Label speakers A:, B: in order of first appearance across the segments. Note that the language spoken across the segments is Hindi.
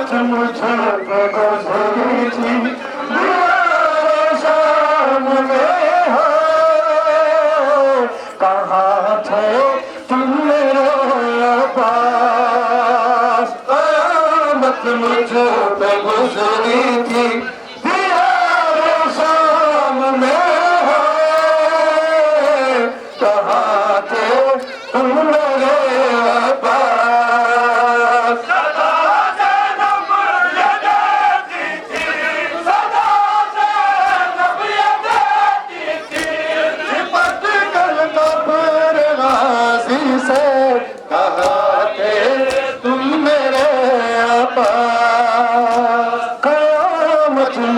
A: कयामत मुझे पे गुजरी थी दीवार शाम में हो कहाँ थे तुम मेरे पास कयामत मुझे पे गुजरी थी दीवार शाम में हो कहाँ थे तुम मेरे पास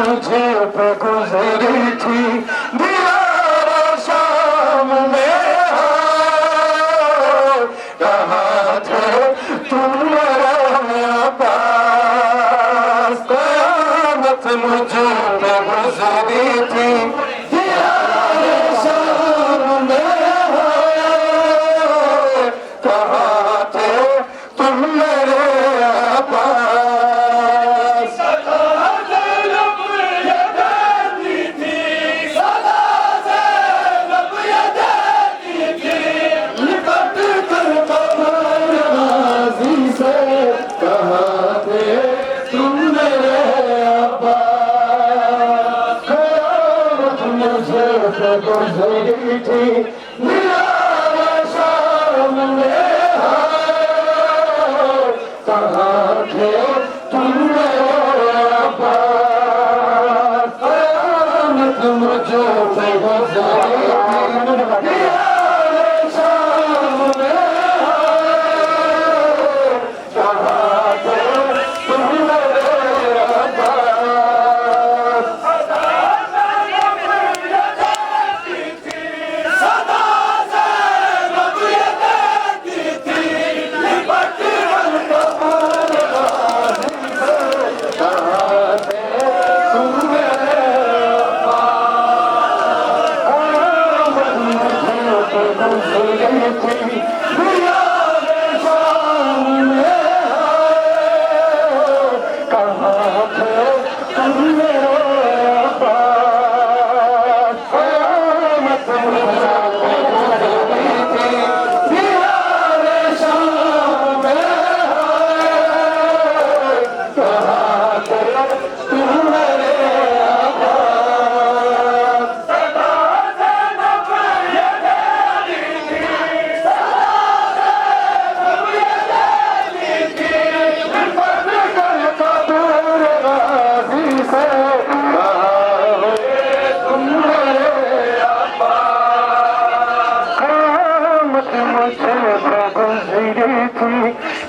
A: मुझे पे गुजरी थी दीवार शाम में हो कहाँ थे तुम मेरे पास कयामत मुझे पे गुजरी थी दीवार शाम में हो कहाँ थे तुम मेरे पास गुजरी थी दीवार शाम में हो कहाँ थे तुम मेरे पास कयामत मुझे पे गुजरी थी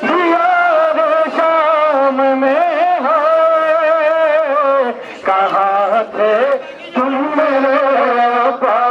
A: दीवार शाम में हो कहाँ थे तुम मेरे पास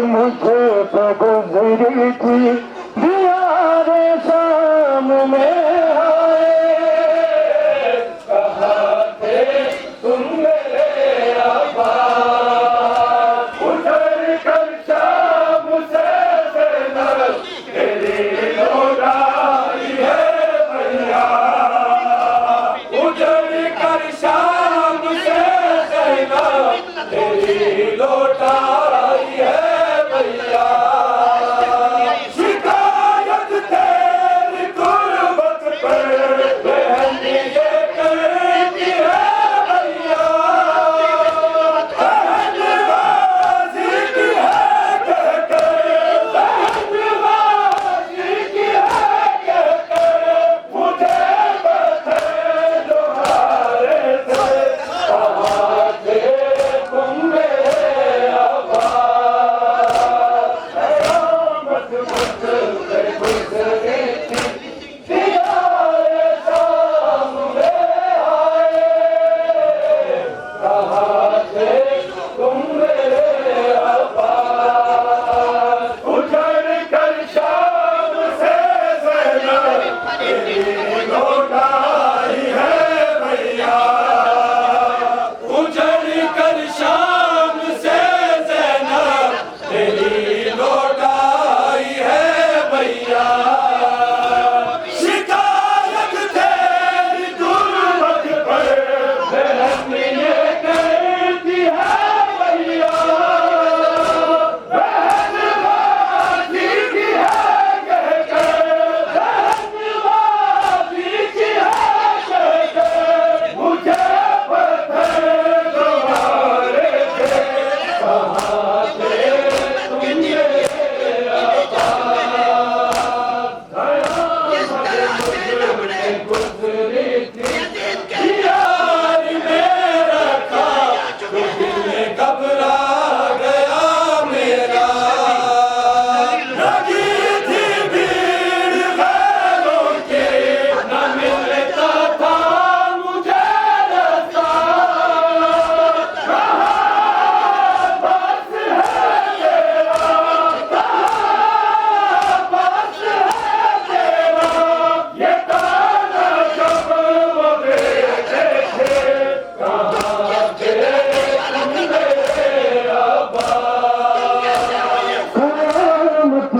A: मुझे पे गुजरी थी दीवार शाम में आए कहाँ थे तुम मेरे आबाद उतर कर शाम से नरस तेरी लौटाई है भैया उतर कर शाम से नरस तेरी लौटाई है भैया शिकार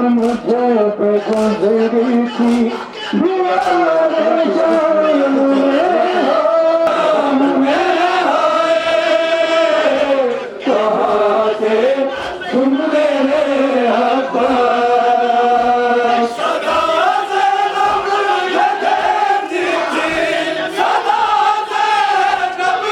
A: मुझे पे गुजरी थी दीवार शाम में कहाँ से तुम मेरे अब्बास सदा से रब ये देती थी सदा से रब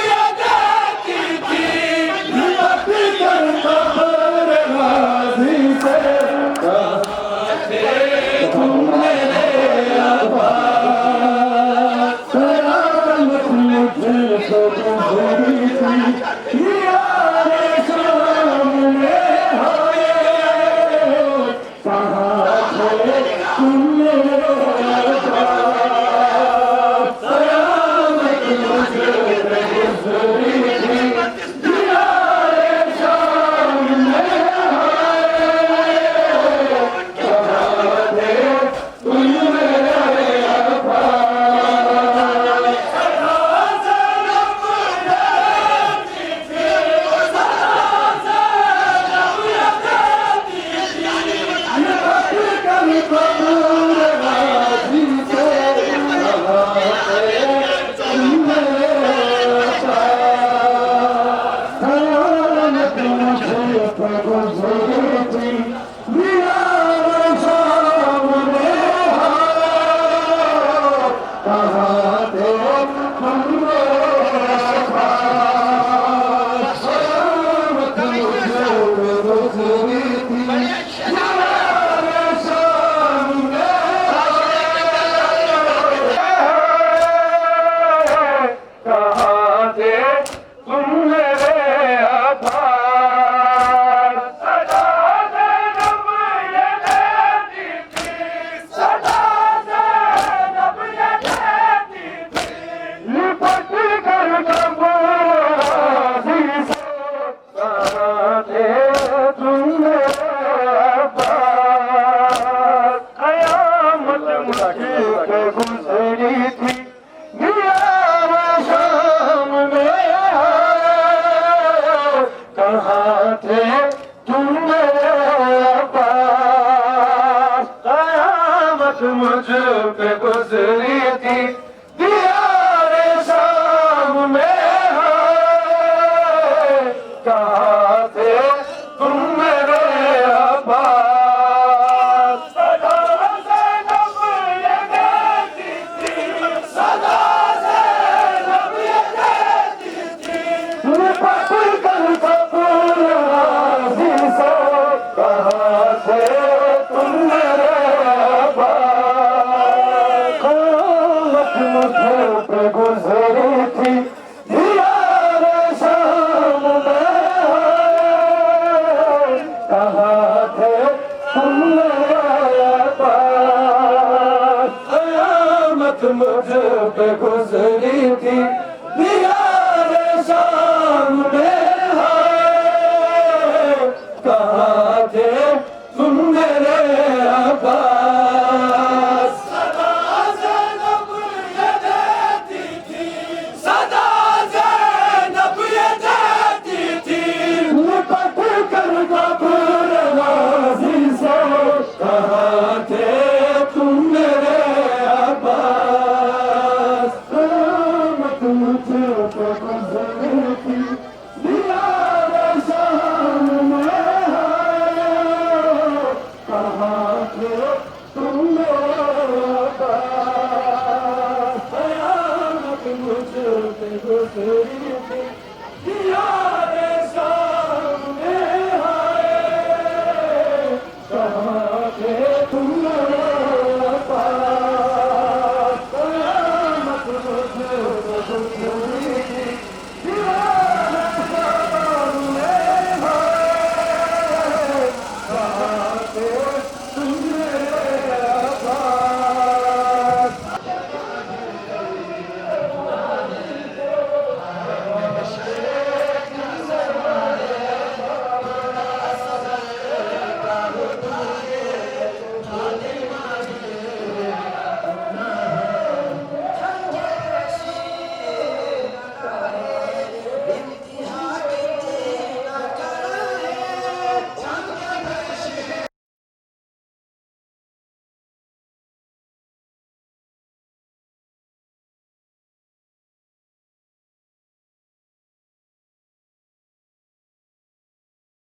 A: ये देती थी लिपट कर कब्र गाजी से कहाँ से तुम मेरे अब्बास सलामत मुझे तो गुजरी थी यारे सामने आए कहाँ से तुम मेरे अब्बास सलामत मुझे तो गुजरी थी यारे सामने मुझ पे गुजरी थी दीवारे शाम में कहाँ थे तुम मेरे अब्बास सदा से नब ये देती थी सदा से नब ये देती थी लिपट कर कब्र गाजी से कहाँ थे तुम मेरे मुझे पे गुजरी थी यारे शाम में कहाँ थे तुम मेरे अब्बास क़यामत मुझे पे गुजरी थी यारे शाम में कहाँ थे तुम मेरे अब्बास कहाँ थे तुम मेरे अब्बास क़यामत मुझे पे गुजरी थी दीवारे शाम में कहाँ थे तुम मेरे अब्बास क़यामत मुझे पे गुजरी